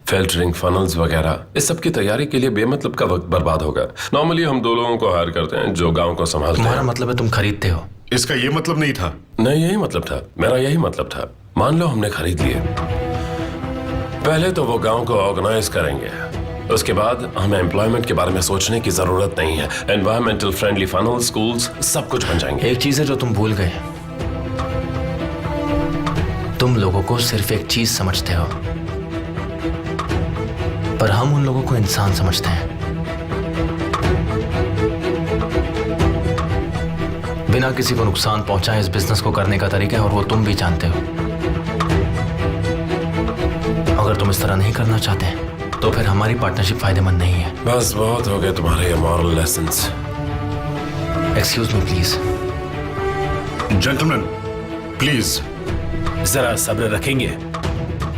फिल्टरिंग फनल्स वगैरह, इस सब की तैयारी के लिए बेमतलब का वक्त बर्बाद होगा। नॉर्मली हम 2 लोगों को हायर करते हैं जो गांव को संभालते हैं। तुम्हारा मतलब है तुम खरीदते हो? इसका ये मतलब नहीं था। नहीं, यही मतलब था, मेरा यही मतलब था। मान लो हमने खरीद लिए, पहले तो वो गांव को ऑर्गेनाइज करेंगे, उसके बाद हमें एम्प्लॉयमेंट के बारे में सोचने की जरूरत नहीं है। एनवायरमेंटल फ्रेंडली फनल, स्कूल्स, सब कुछ बन जाएंगे। एक चीज है जो तुम भूल गए, तुम लोगों को सिर्फ एक चीज समझते हो, पर हम उन लोगों को इंसान समझते हैं। बिना किसी को नुकसान पहुंचाए इस बिजनेस को करने का तरीका है, और वो तुम भी जानते हो। अगर तुम इस तरह नहीं करना चाहते तो फिर हमारी पार्टनरशिप फायदेमंद नहीं है। बस बहुत हो गए तुम्हारे ये moral lessons. Excuse me please. Gentleman please. जरा सब्र रखेंगे?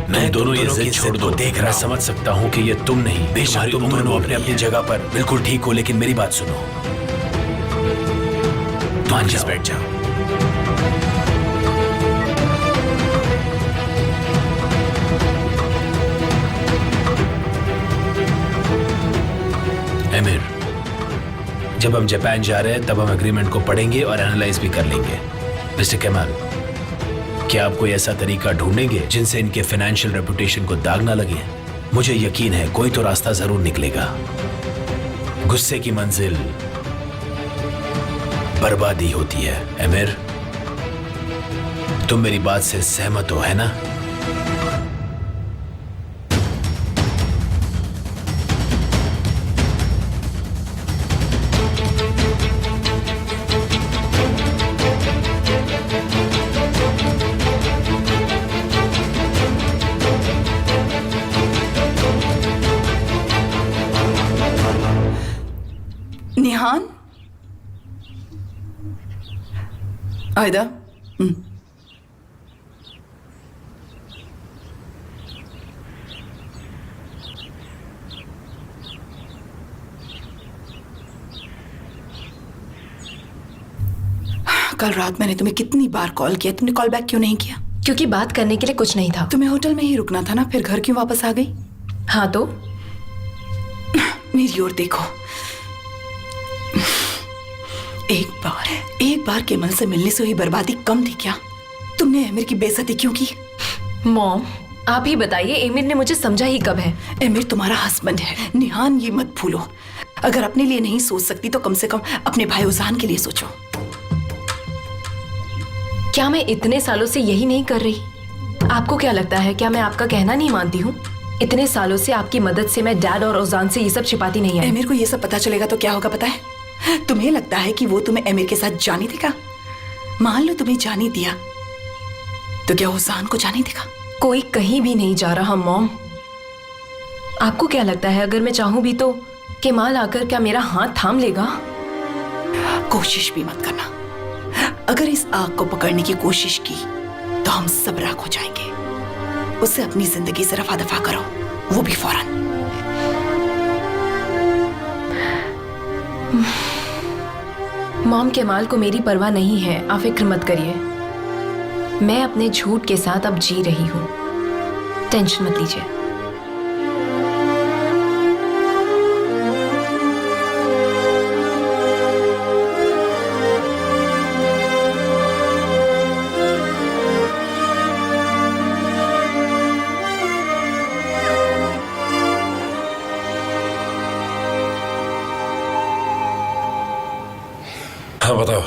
मैं दोनों ये जिद छोड़ दो। देख रहा, समझ सकता हूँ कि ये तुम नहीं, बेशक तुम दोनों अपने अपनी जगह पर बिल्कुल ठीक हो, लेकिन मेरी बात सुनो। मान जाओ, बैठ जाओ। एमिर, जब हम जापान जा रहे हैं तब हम एग्रीमेंट को पढ़ेंगे और एनालाइज भी कर लेंगे। मिस्टर कमाल, क्या आप कोई ऐसा तरीका ढूंढेंगे जिनसे इनके फाइनेंशियल रेपुटेशन को दाग ना लगे? मुझे यकीन है कोई तो रास्ता जरूर निकलेगा। गुस्से की मंजिल बर्बादी होती है। एमिर, तुम मेरी बात से सहमत हो, है ना? निहान, आयदा, कल रात मैंने तुम्हें कितनी बार कॉल किया, तुमने कॉल बैक क्यों नहीं किया? क्योंकि बात करने के लिए कुछ नहीं था। तुम्हें होटल में ही रुकना था ना, फिर घर क्यों वापस आ गई? हाँ तो मेरी ओर देखो। एक बार केमल से मिलने से हुई बर्बादी कम थी क्या? तुमने एमिर की बेइज्जती क्यों की? मॉम, आप ही बताइए, एमिर ने मुझे समझा ही कब है? एमिर तुम्हारा हस्बैंड है निहान, ये मत भूलो। अगर अपने लिए नहीं सोच सकती तो कम से कम अपने भाई उजान के लिए सोचो। क्या मैं इतने सालों से यही नहीं कर रही? आपको क्या लगता है, क्या मैं आपका कहना नहीं मानती हूँ? इतने सालों से आपकी मदद से मैं डैड और उजान से ये सब छिपाती नहीं आई। एमिर को ये सब पता चलेगा तो क्या होगा पता है? तुम्हें लगता है कि वो तुम्हें एमिर के साथ जाने देगा? मान लो तुम्हें जाने दिया तो क्या उजान को जाने देगा? कोई कहीं भी नहीं जा रहा मॉम। आपको क्या लगता है, अगर मैं चाहूं भी तो केमाल आकर क्या मेरा हाथ थाम लेगा? कोशिश भी मत करना। अगर इस आग को पकड़ने की कोशिश की तो हम सब राख हो जाएंगे। उससे अपनी जिंदगी से रफा दफा करो, वो भी फौरन। मॉम, केमाल को मेरी परवाह नहीं है, आप फिक्र मत करिए। मैं अपने झूठ के साथ अब जी रही हूँ, टेंशन मत लीजिए। हाँ बताओ,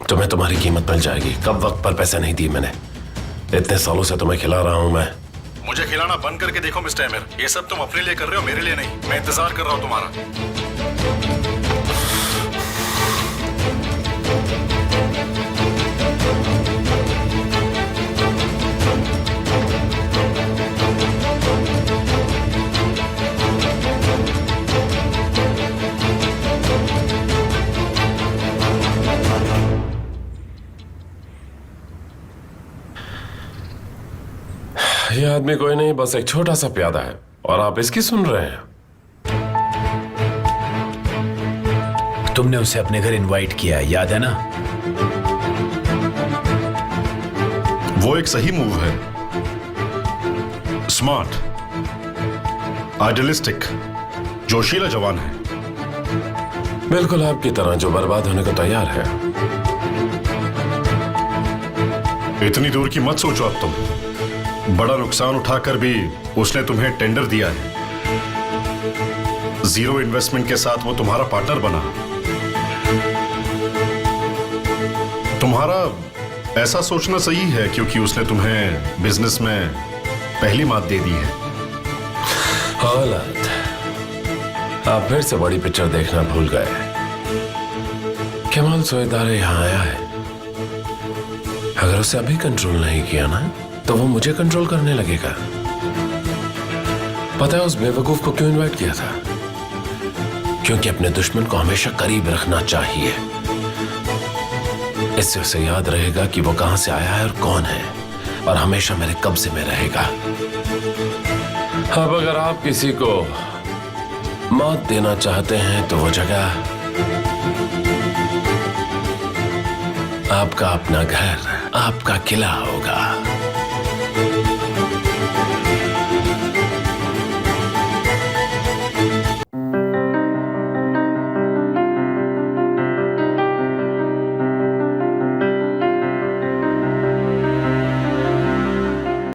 तुम्हें तुम्हारी कीमत मिल जाएगी। कब वक्त पर पैसे नहीं दिए मैंने? इतने सालों से तुम्हें खिला रहा हूं मैं। मुझे खिलाना बंद करके देखो मिस्टर एमिर, ये सब तुम अपने लिए कर रहे हो, मेरे लिए नहीं। मैं इंतजार कर रहा हूं तुम्हारा। ये आदमी कोई नहीं, बस एक छोटा सा प्यादा है और आप इसकी सुन रहे हैं। तुमने उसे अपने घर इनवाइट किया, याद है ना? वो एक सही मूव है, स्मार्ट, आइडियलिस्टिक, जोशीला जवान है। बिल्कुल आपकी तरह, जो बर्बाद होने को तैयार है। इतनी दूर की मत सोचो अब तुम। बड़ा नुकसान उठाकर भी उसने तुम्हें टेंडर दिया है। जीरो इन्वेस्टमेंट के साथ वो तुम्हारा पार्टनर बना। तुम्हारा ऐसा सोचना सही है क्योंकि उसने तुम्हें बिजनेस में पहली मात दे दी है। औलाद, आप फिर से बड़ी पिक्चर देखना भूल गए। केमाल सोएदारे यहाँ आया है। अगर उसे अभी कंट्रोल नहीं किया ना तो वो मुझे कंट्रोल करने लगेगा। पता है उस बेवकूफ को क्यों इनवाइट किया था? क्योंकि अपने दुश्मन को हमेशा करीब रखना चाहिए। इससे उसे याद रहेगा कि वो कहां से आया है और कौन है, और हमेशा मेरे कब्जे में रहेगा। अब अगर आप किसी को मौत देना चाहते हैं तो वो जगह आपका अपना घर, आपका किला होगा।